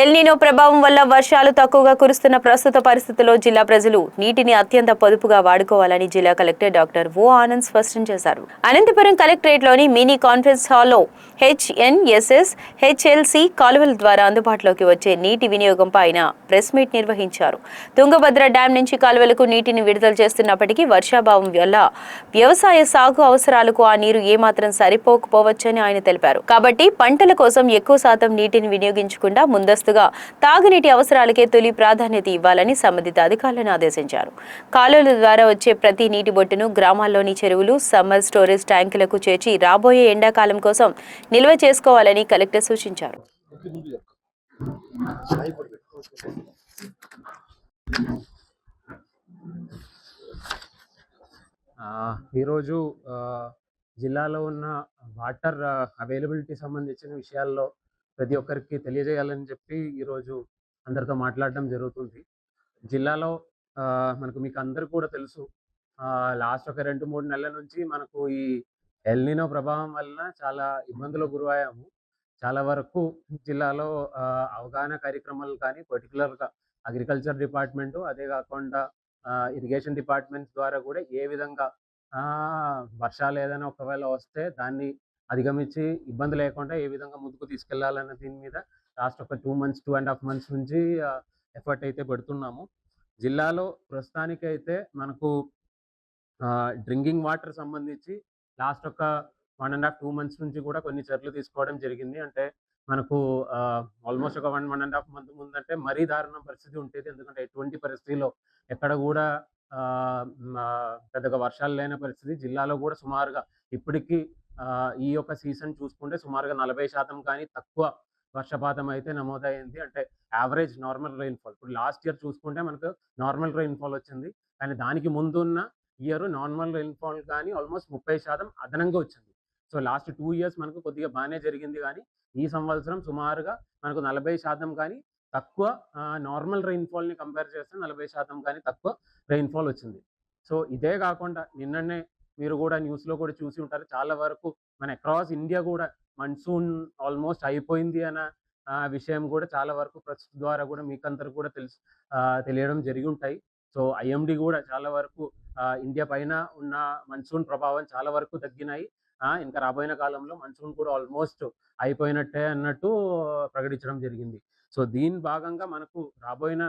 El Niño ప్రభావం వల్ల వర్షాలు తక్కువగా కురుస్తున్న ప్రస్తుత పరిస్థితుల్లో జిల్లా ప్రజలు నీటిని అత్యంత పొదుపుగా వాడుకోవాలని జిల్లా కలెక్టర్ డాక్టర్ ఓ ఆనంద్ స్పష్టం చేశారు. అనంతపురం కలెక్టరేట్లోని మినీ కాన్ఫరెన్స్ హాల్లో హెచ్ఎన్ఎస్ఎస్, హెచ్ఎల్సి కాలువల ద్వారా అందుబాటులోకి వచ్చే నీటి వినియోగంపై ఆయన ప్రెస్ మీట్ నిర్వహించారు. తుంగభద్ర డ్యాం నుంచి కాలువలకు నీటిని విడుదల చేస్తున్నప్పటికీ వర్షాభావం వల్ల వ్యవసాయ సాగు అవసరాలకు ఆ నీరు ఏమాత్రం సరిపోకపోవచ్చని ఆయన తెలిపారు. కాబట్టి పంటల కోసం ఎక్కువ శాతం నీటిని వినియోగించకుండా ముందస్తుగా తాగునీటి అవసరాలకే తొలి ప్రాధాన్యత ఇవ్వాలని సంబంధిత అధికారులను ఆదేశించారు. కాలువల ద్వారా వచ్చే ప్రతి నీటి బొట్టును గ్రామాల్లోని చెరువులు, సమ్మర్ స్టోరేజ్ ట్యాంకులకు చేర్చి రాబోయే ఎండాకాలం కోసం నిల్వ చేసుకోవాలని కలెక్టర్ సూచించారు. ఈరోజు జిల్లాలో ఉన్న వాటర్ అవైలబిలిటీ సంబంధించిన విషయాల్లో ప్రతి ఒక్కరికి తెలియజేయాలని చెప్పి ఈరోజు అందరితో మాట్లాడడం జరుగుతుంది. జిల్లాలో మీకు అందరు కూడా తెలుసు, లాస్ట్ ఒక 2-3 నెలల నుంచి మనకు ఈ ఎల్నినో ప్రభావం వలన చాలా ఇబ్బందులకు గురయ్యాము. చాలా వరకు జిల్లాలో అవగాహన కార్యక్రమాలు కానీ, పర్టికులర్గా అగ్రికల్చర్ డిపార్ట్మెంటు, అదే కాకుండా ఇరిగేషన్ డిపార్ట్మెంట్స్ ద్వారా కూడా ఏ విధంగా వర్షాలు ఏదైనా ఒకవేళ వస్తే దాన్ని అధిగమించి ఇబ్బంది లేకుండా ఏ విధంగా ముందుకు తీసుకెళ్లాలన్న దీని మీద లాస్ట్ ఒక 2 మంత్స్, 2.5 మంత్స్ నుంచి ఎఫర్ట్ అయితే పెడుతున్నాము. జిల్లాలో ప్రస్తుతానికైతే మనకు డ్రింకింగ్ వాటర్ సంబంధించి లాస్ట్ ఒక 1.5-2 మంత్స్ నుంచి కూడా కొన్ని చర్యలు తీసుకోవడం జరిగింది. అంటే మనకు ఆల్మోస్ట్ ఒక 1.5 మంత్ ముందంటే మరీ దారుణ పరిస్థితి ఉండేది. ఎందుకంటే ఎటువంటి పరిస్థితిలో ఎక్కడ కూడా పెద్దగా వర్షాలు లేని పరిస్థితి. జిల్లాలో కూడా సుమారుగా ఇప్పటికీ ఈ యొక్క సీజన్ చూసుకుంటే సుమారుగా 40% కానీ తక్కువ వర్షపాతం అయితే నమోదైంది. అంటే యావరేజ్ నార్మల్ రెయిన్ఫాల్. ఇప్పుడు లాస్ట్ ఇయర్ చూసుకుంటే మనకు నార్మల్ రెయిన్ఫాల్ వచ్చింది. కానీ దానికి ముందున్న ఇయర్ నార్మల్ రెయిన్ఫాల్ కానీ ఆల్మోస్ట్ 30% అదనంగా వచ్చింది. సో లాస్ట్ 2 ఇయర్స్ మనకు కొద్దిగా బాగానే జరిగింది. కానీ ఈ సంవత్సరం సుమారుగా మనకు 40% కానీ తక్కువ నార్మల్ రెయిన్ఫాల్ని కంపేర్ చేస్తే 40% కానీ తక్కువ రెయిన్ఫాల్ వచ్చింది. సో ఇదే కాకుండా నిన్ననే మీరు కూడా న్యూస్లో కూడా చూసి ఉంటారు, చాలా వరకు మన అక్రాస్ ఇండియా కూడా మన్సూన్ ఆల్మోస్ట్ అయిపోయింది అన్న విషయం కూడా చాలా వరకు ప్రెస్ ద్వారా కూడా మీకందరూ కూడా తెలియడం జరిగి ఉంటాయి. సో ఐఎండి కూడా చాలా వరకు ఇండియా పైన ఉన్న మన్సూన్ ప్రభావం చాలా వరకు తగ్గినాయి. ఇంకా రాబోయే కాలంలో మన్సూన్ కూడా ఆల్మోస్ట్ అయిపోయినట్టే అన్నట్టు ప్రకటించడం జరిగింది. సో దీని భాగంగా మనకు రాబోయిన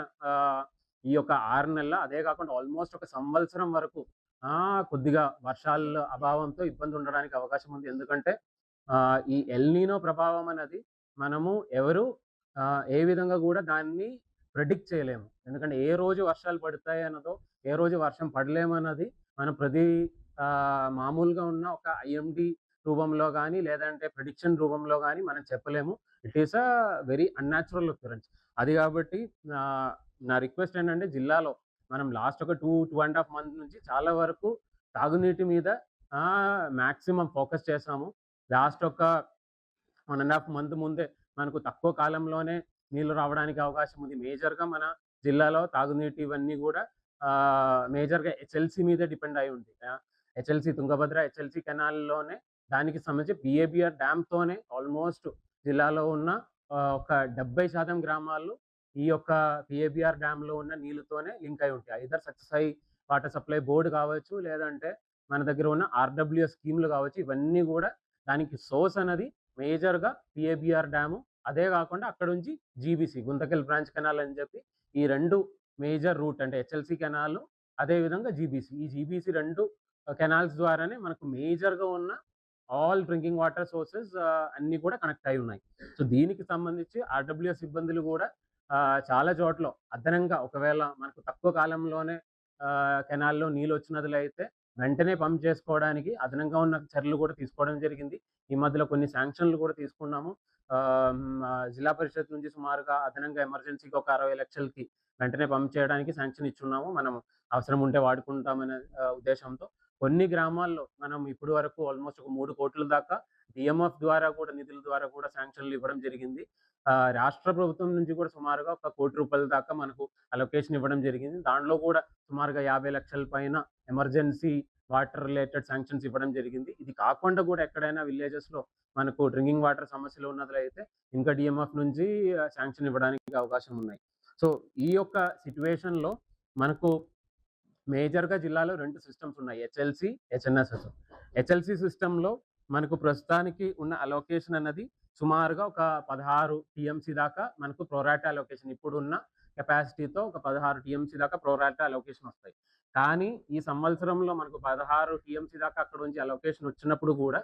ఈ యొక్క 6 నెలల, అదే కాకుండా ఆల్మోస్ట్ ఒక సంవత్సరం వరకు కొద్దిగా వర్షాల అభావంతో ఇబ్బంది ఉండడానికి అవకాశం ఉంది. ఎందుకంటే ఈ ఎల్నినో ప్రభావం అనేది మనము ఎవరు ఏ విధంగా కూడా దాన్ని ప్రెడిక్ట్ చేయలేము. ఎందుకంటే ఏ రోజు వర్షాలు పడతాయి అన్నదో, ఏ రోజు వర్షం పడలేమన్నది మనం మామూలుగా ఉన్న ఒక ఐఎండి రూపంలో కానీ, లేదంటే ప్రిడిక్షన్ రూపంలో కానీ మనం చెప్పలేము. It is a very unnatural appearance. అది కాబట్టి నా రిక్వెస్ట్ ఏంటంటే, జిల్లాలో మనం లాస్ట్ ఒక 2-2.5 మంత్ నుంచి చాలా వరకు తాగునీటి మీద మాక్సిమం ఫోకస్ చేసాము. లాస్ట్ ఒక 1.5 మంత్ ముందే మనకు తక్కువ కాలంలోనే నీళ్లు రావడానికి అవకాశం ఉంది. మేజర్‌గా మన జిల్లాలో తాగునీటి ఇవన్నీ కూడా మేజర్‌గా హెచ్ఎల్సి మీదే డిపెండ్ అయి ఉంది. హెచ్ఎల్సి తుంగభద్ర హెచ్ఎల్సి కెనాల్‌లోనే దానికి సంబంధించి పిఏబిఆర్ డ్యామ్‌తోనే ఆల్మోస్ట్ జిల్లాలో ఉన్న ఒక 70% గ్రామాలు ఈ యొక్క పిఏబిఆర్ డ్యామ్‌లో ఉన్న నీళ్ళతోనే లింక్ అయి ఉంటాయి. Either Sathyasai water supply board కావచ్చు, లేదంటే మన దగ్గర ఉన్న ఆర్‌డబ్ల్యూఎస్ స్కీమ్‌లు కావచ్చు. ఇవన్నీ కూడా దానికి సోర్స్ అనేది మేజర్‌గా పిఏబిఆర్ డ్యాము. అదే కాకుండా అక్కడ నుంచి జీబీసీ గుంతకల్ బ్రాంచ్ కెనాల్ అని చెప్పి ఈ 2 మేజర్ రూట్, అంటే హెచ్ఎల్సి కెనాల్, అదే విధంగా జీబీసీ. ఈ జీబీసీ 2 కెనాల్స్ ద్వారానే మనకు మేజర్‌గా ఉన్న ఆల్ డ్రింకింగ్ వాటర్ సోర్సెస్ అన్నీ కూడా కనెక్ట్ అయి ఉన్నాయి. సో దీనికి సంబంధించి ఆర్‌డబ్ల్యూఎస్ సిబ్బందులు కూడా చాలా చోట్ల అదనంగా ఒకవేళ మనకు తక్కువ కాలంలోనే కెనాల్‌లో నీళ్ళు వచ్చినట్లయితే వెంటనే పంప్ చేసుకోవడానికి అదనంగా ఉన్న చర్యలు కూడా తీసుకోవడం జరిగింది. ఈ మధ్యలో కొన్ని శాంక్షన్లు కూడా తీసుకున్నాము. జిల్లా పరిషత్ నుంచి సుమారుగా అదనంగా ఎమర్జెన్సీకి ఒక 60 లక్షలకి వెంటనే పంప్ చేయడానికి శాంక్షన్ ఇచ్చున్నాము. మనం అవసరం ఉంటే వాడుకుంటామనే ఉద్దేశంతో కొన్ని గ్రామాల్లో మనం ఇప్పటి వరకు ఆల్మోస్ట్ ఒక 3 కోట్ల దాకా డిఎంఎఫ్ ద్వారా కూడా, నిధుల ద్వారా కూడా శాంక్షన్లు ఇవ్వడం జరిగింది. రాష్ట్ర ప్రభుత్వం నుంచి కూడా సుమారుగా ఒక ₹1 కోటి దాకా మనకు అలొకేషన్ ఇవ్వడం జరిగింది. దాంట్లో కూడా సుమారుగా 50 లక్షల పైన ఎమర్జెన్సీ వాటర్ రిలేటెడ్ శాంక్షన్స్ ఇవ్వడం జరిగింది. ఇది కాకుండా కూడా ఎక్కడైనా విలేజెస్‌లో మనకు డ్రింకింగ్ వాటర్ సమస్యలు ఉన్నట్లయితే ఇంకా డీఎంఎఫ్ నుంచి శాంక్షన్ ఇవ్వడానికి అవకాశం ఉన్నాయి. సో, ఈ యొక్క సిట్యుయేషన్‌లో మనకు మేజర్‌గా జిల్లాలో 2 సిస్టమ్స్ ఉన్నాయి. HLC, HNSS. హెచ్ఎల్‌సి సిస్టమ్‌లో మనకు ప్రస్తుతానికి ఉన్న అలోకేషన్ అన్నది సుమారుగా ఒక 16 టీఎంసీ దాకా మనకు ప్రో రాటా అలోకేషన్ ఇప్పుడున్న కెపాసిటీతో ఒక 16 టీఎంసీ దాకా ప్రో రాటా అలోకేషన్ వస్తాయి. కానీ ఈ సంవత్సరంలో మనకు 16 టీఎంసీ దాకా అక్కడ నుంచి అలోకేషన్ వచ్చినప్పుడు కూడా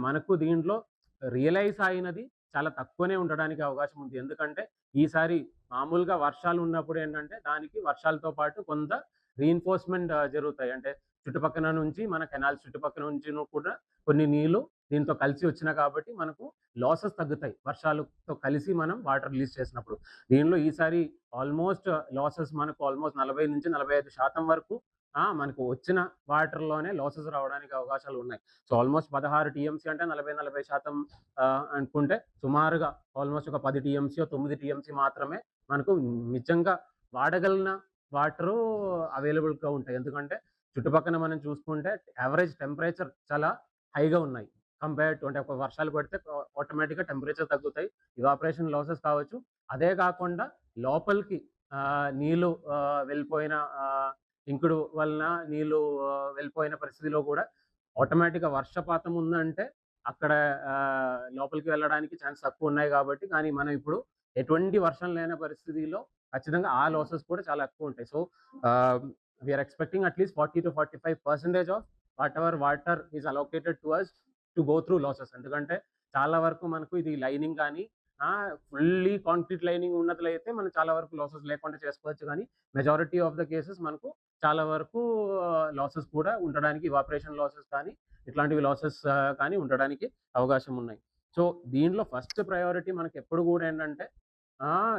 మనకు దీంట్లో రియలైజ్ అయినది చాలా తక్కువనే ఉండడానికి అవకాశం ఉంది. ఎందుకంటే ఈసారి మామూలుగా వర్షాలు ఉన్నప్పుడు ఏంటంటే దానికి వర్షాలతో పాటు కొంత రీఎన్ఫోర్స్‌మెంట్ జరుగుతాయి. అంటే చుట్టుపక్కన నుంచి మన కెనాల్స్ చుట్టుపక్కల నుంచి కూడా కొన్ని నీళ్లు దీంతో కలిసి వచ్చినాయి కాబట్టి మనకు లాసెస్ తగ్గుతాయి. వర్షాలతో కలిసి మనం వాటర్ రిలీజ్ చేసినప్పుడు. దీనిలో ఈసారి ఆల్మోస్ట్ లాసెస్ మనకు ఆల్మోస్ట్ 40-45% వరకు మనకు వచ్చిన వాటర్‌లోనే లాసెస్ రావడానికి అవకాశాలు ఉన్నాయి. సో, ఆల్మోస్ట్ 16 టీఎంసీ అంటే 40% అనుకుంటే సుమారుగా ఆల్మోస్ట్ ఒక 10 టీఎంసీయో, 9 టీఎంసీ మాత్రమే మనకు నిజంగా వాడగలిగిన వాటరు అవైలబుల్‌గా ఉంటాయి. ఎందుకంటే చుట్టుపక్కన మనం చూసుకుంటే యావరేజ్ టెంపరేచర్ చాలా హైగా ఉన్నాయి. కంపేర్డ్ టు అంటే ఒక వర్షాలు పడితే ఆటోమేటిక్‌గా టెంపరేచర్ తగ్గుతాయి. ఇవాపరేషన్ లాసెస్ కావచ్చు. అదే కాకుండా లోపలికి నీళ్లు వెళ్ళిపోయిన ఇంకుడు వలన నీళ్లు వెళ్ళిపోయిన పరిస్థితిలో కూడా ఆటోమేటిక్‌గా వర్షపాతం ఉందంటే అక్కడ లోపలికి వెళ్ళడానికి ఛాన్స్ తక్కువున్నాయి కాబట్టి కానీ మనం ఇప్పుడు ఎటువంటి వర్షం లేని పరిస్థితిలో ఖచ్చితంగా ఆ లాసెస్ కూడా చాలా ఎక్కువుంటాయి. So, we are expecting at least 40-45% of whatever water is allocated to us to go through losses. ఎందుకంటే చాలా వరకు మనకు ఇది లైనింగ్ గాని ఫుల్లీ కాంక్రీట్ లైనింగ్ ఉన్నట్లయితే మనం చాలా వరకు లాసెస్ లేకుండా చేసుకోవచ్చు. కానీ మెజారిటీ ఆఫ్ ద కేసెస్ మనకు చాలా వరకు లాసెస్ కూడా ఉండడానికి ఇవాపరేషన్ లాసెస్ కానీ, ఇట్లాంటివి లాసెస్ కానీ ఉండడానికి అవకాశం ఉన్నాయి. సో, దీనిలో ఫస్ట్ ప్రయారిటీ మనకెప్పుడు కూడా ఏంటంటే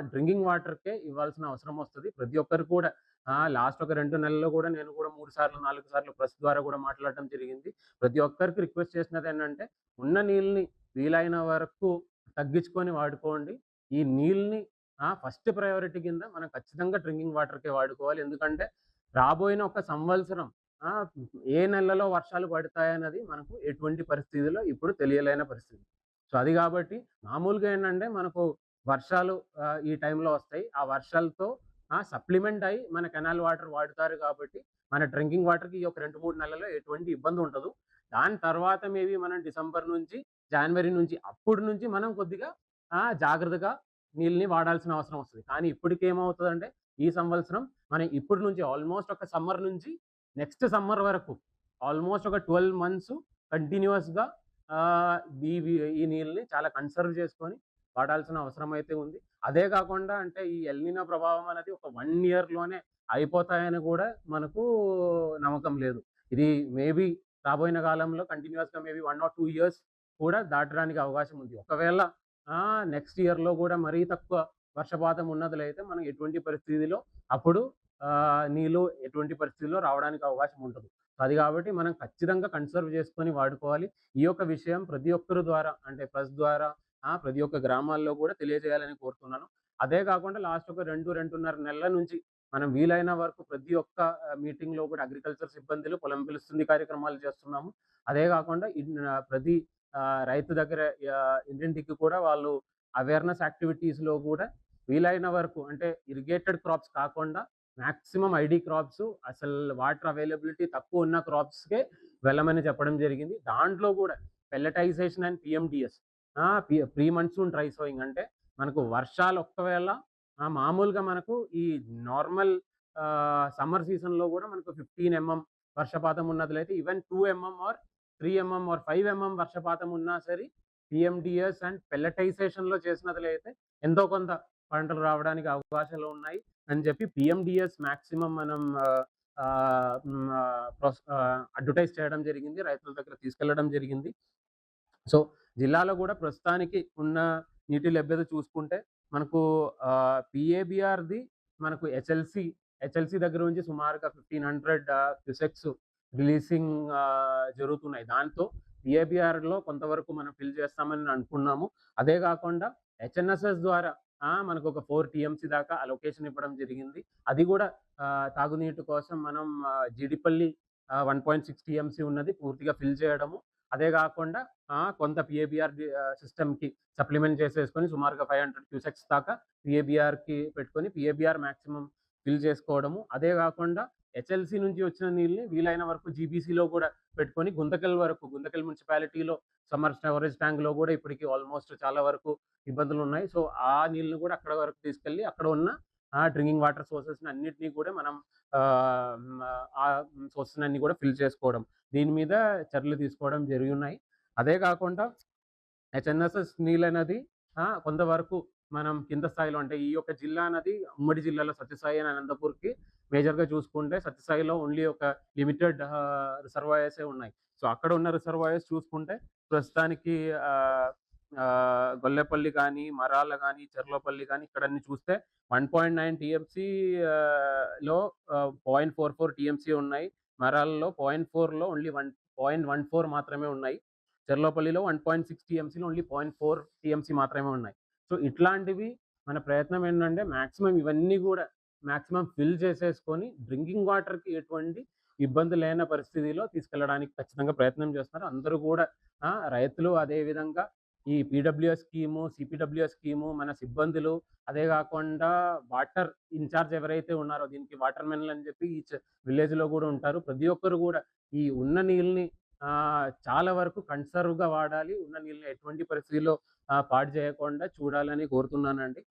డ్రింకింగ్ వాటర్‌కే ఇవ్వాల్సిన అవసరం వస్తది. ప్రతి ఒక్కరు కూడా లాస్ట్ ఒక 2 నెలల్లో కూడా నేను కూడా 3 సార్లు, 4 సార్లు ప్రెస్ ద్వారా కూడా మాట్లాడటం జరిగింది. ప్రతి ఒక్కరికి రిక్వెస్ట్ చేసినదేంటంటే ఉన్న నీళ్ళని వీలైన వరకు తగ్గించుకొని వాడుకోండి. ఈ నీళ్ళని ఫస్ట్ ప్రయారిటీ కింద మనం ఖచ్చితంగా డ్రింకింగ్ వాటర్‌కే వాడుకోవాలి. ఎందుకంటే రాబోయిన ఒక సంవత్సరం ఆహ్, ఏ నెలలో వర్షాలు పడతాయన్నది మనకు ఎటువంటి పరిస్థితిలో ఇప్పుడు తెలియలేని పరిస్థితి. సో, అది కాబట్టి మామూలుగా ఏంటంటే మనకు వర్షాలు ఈ టైంలో వస్తాయి. ఆ వర్షాలతో సప్లిమెంట్ అయ్యి మన కెనాల్ వాటర్ వాడుతారు కాబట్టి మన డ్రింకింగ్ వాటర్‌కి ఈ ఒక 2, 3 నెలల్లో ఎటువంటి ఇబ్బంది ఉండదు. దాని తర్వాత మేబీ మనం డిసెంబర్ నుంచి, జనవరి నుంచి అప్పటి నుంచి మనం కొద్దిగా జాగ్రత్తగా నీళ్ళని వాడాల్సిన అవసరం వస్తది. కానీ ఇప్పటికేమవుతదంటే ఈ సంవత్సరం మనం ఇప్పటి నుంచి ఆల్మోస్ట్ ఒక సమ్మర్ నుంచి నెక్స్ట్ సమ్మర్ వరకు ఆల్మోస్ట్ ఒక 12 మంత్స్ కంటిన్యూయస్‌గా ఈ నీళ్ళని చాలా కన్సర్వ్ చేసుకొని వాడాల్సిన అవసరం అయితే ఉంది. అదే కాకుండా అంటే ఈ ఎల్‌నినో ప్రభావం అనేది ఒక 1 ఇయర్‌లోనే అయిపోతాయని కూడా మనకు నమ్మకం లేదు. ఇది మేబీ రాబోయిన కాలంలో కంటిన్యూయస్‌గా మేబీ 1 ఆర్ 2 ఇయర్స్ కూడా దాటడానికి అవకాశం ఉంది. ఒకవేళ నెక్స్ట్ ఇయర్‌లో కూడా మరీ తక్కువ వర్షపాతం ఉన్నట్లయితే మనం ఎటువంటి పరిస్థితిలో అప్పుడు నీళ్ళు ఎటువంటి పరిస్థితిలో రావడానికి అవకాశం ఉంటది. అది కాబట్టి మనం ఖచ్చితంగా కన్సర్వ్ చేసుకొని వాడుకోవాలి. ఈ యొక్క విషయం ప్రతి ఒక్కరి ద్వారా అంటే ప్రెస్ ద్వారా ప్రతి ఒక్క గ్రామాల్లో కూడా తెలియజేయాలని కోరుతున్నాను. అదే కాకుండా లాస్ట్ ఒక 2, 2.5 నెలల నుంచి మనం వీలైన వరకు ప్రతి ఒక్క మీటింగ్‌లో కూడా అగ్రికల్చర్ సిబ్బందులు పొలం పిలుస్తుంది కార్యక్రమాలు చేస్తున్నాము. అదే కాకుండా ప్రతి రైతు దగ్గర ఇంటింటికి కూడా వాళ్ళు అవేర్‌నెస్ యాక్టివిటీస్‌లో కూడా వీలైన వరకు అంటే ఇరిగేటెడ్ క్రాప్స్ కాకుండా మాక్సిమం ఐడీ క్రాప్స్ అసలు వాటర్ అవైలబిలిటీ తక్కువ ఉన్న క్రాప్స్‌కే వెళ్ళమని చెప్పడం జరిగింది. దాంట్లో కూడా pelletization and PMDS pre monsoon dry sowing అంటే మనకు వర్షాలు ఒకవేళ మామూలుగా మనకు ఈ నార్మల్ సమ్మర్ సీజన్‌లో కూడా మనకు 15 వర్షపాతం ఉన్నట్లయితే ఈవెన్ 2 ఆర్ 3 ఆర్ 5 వర్షపాతం ఉన్నా సరే పీఎండీఎస్ అండ్ పెల్లటైజేషన్‌లో చేసినట్లయితే ఎంతో కొంత పంటలు రావడానికి అవకాశాలు ఉన్నాయి అని చెప్పి పీఎండీఎస్ మాక్సిమం మనం అడ్వర్టైజ్ చేయడం జరిగింది. రైతుల దగ్గర తీసుకెళ్లడం జరిగింది. సో, జిల్లాలో కూడా ప్రస్తుతానికి ఉన్న నీటి లభ్యత చూసుకుంటే మనకు పీఏబీఆర్‌ది మనకు హెచ్ఎల్‌సి దగ్గర నుంచి సుమారుగా 1500 క్యూసెక్స్ రిలీజింగ్ జరుగుతున్నాయి. దాంతో పీఏబీఆర్‌లో కొంతవరకు మనం ఫిల్ చేస్తామని అనుకున్నాము. అదే కాకుండా హెచ్ఎన్ఎస్ఎస్ ద్వారా మనకు ఒక 4 టీఎంసీ దాకా అలొకేషన్ ఇవ్వడం జరిగింది. అది కూడా తాగునీటి కోసం మనం జీడిపల్లి 1.6 టీఎంసీ ఉన్నది పూర్తిగా ఫిల్ చేయడము. అదే గాకుండా కొంత పీఏబీఆర్ సిస్టమ్‌కి సప్లిమెంట్ చేసేసుకొని సుమారుగా 500 క్యూసెక్స్ దాకా పీఏబీఆర్‌కి పెట్టుకొని పీఏబీఆర్ మాక్సిమం ఫిల్ చేసుకోవడము. అదే గాకుండా హెచ్ఎల్‌సీ నుంచి వచ్చిన నీళ్ళని వీలైన వరకు జీబీసీలో గూడా పెట్టుకొని గుంతకల్ మున్సిపాలిటీలో సమ్మర్ స్టోరేజ్ ట్యాంక్‌లో గూడా ఇప్పటికి ఆల్‌మోస్ట్ చాలా వరకు ఇబ్బందులున్నాయి. సో, ఆ నీళ్ళని గూడా అక్కడ వరకు తీసుకెళ్ళి అక్కడ ఉన్న డ్రింకింగ్ వాటర్ సోర్సెస్‌ని అన్నిటిని గూడా మనం సోర్సెస్‌నన్నీ గూడా ఫిల్ చేసుకోవడం. దీని మీద చర్యలు తీసుకోవడం జరిగున్నాయి. అదే కాకుండా హెచ్ఎన్ఎస్ఎస్ నీళ్ళనేది కొంతవరకు మనం కింద స్థాయిలో అంటే ఈ యొక్క జిల్లా అన్నది ఉమ్మడి జిల్లాలో సత్యసాయి అండ్ అనంతపూర్‌కి మేజర్‌గా చూసుకుంటే సత్యసాయిలో ఓన్లీ ఒక లిమిటెడ్ రిజర్వాయర్సే ఉన్నాయి. సో, అక్కడ ఉన్న రిజర్వాయర్స్ చూసుకుంటే ప్రస్తుతానికి ఆహ్, ఆహ్, గొల్లేపల్లి గానీ, మరాళ్ళ గానీ, చెర్లోపల్లి గానీ ఇక్కడన్ని చూస్తే 1.9 టీఎంసీ లో 0.44 టీఎంసీ ఉన్నాయి. మరాలలో 0.4లో ఓన్లీ 1.14 మాత్రమే ఉన్నాయి. చెర్లోపల్లిలో 1.6 టీఎంసీలో ఓన్లీ 0.4 టీఎంసీ మాత్రమే ఉన్నాయి. సో, ఇట్లాంటివి మన ప్రయత్నం ఏంటంటే మాక్సిమం ఇవన్నీ గూడా ఫిల్ చేసేసుకొని డ్రింకింగ్ వాటర్‌కి ఎటువంటి ఇబ్బంది లేని పరిస్థితిలో తీసుకెళ్ళడానికి ఖచ్చితంగా ప్రయత్నం చేస్తున్నారు. అందరూ గూడా రైతులు అదే విధంగా ఈ పీడబ్ల్యూఎస్ స్కీము, సీపీడబ్ల్యూఎస్ స్కీము, మన సిబ్బందులు అదే గాకుండా వాటర్ ఇన్‌చార్జ్ ఎవరైతే ఉన్నారో దీనికి వాటర్ మెన్‌లు అని చెప్పి ఈచ్ విలేజ్‌లో గూడా ఉంటారు. ప్రతి ఒక్కరు గూడా ఈ ఉన్న నీళ్ళని చాలా వరకు కన్సర్వ్‌గా వాడాలి. ఉన్న నీళ్ళని ఎటువంటి పరిస్థితిలో పాడు చేయకుండా చూడాలని కోరుతున్నానండి.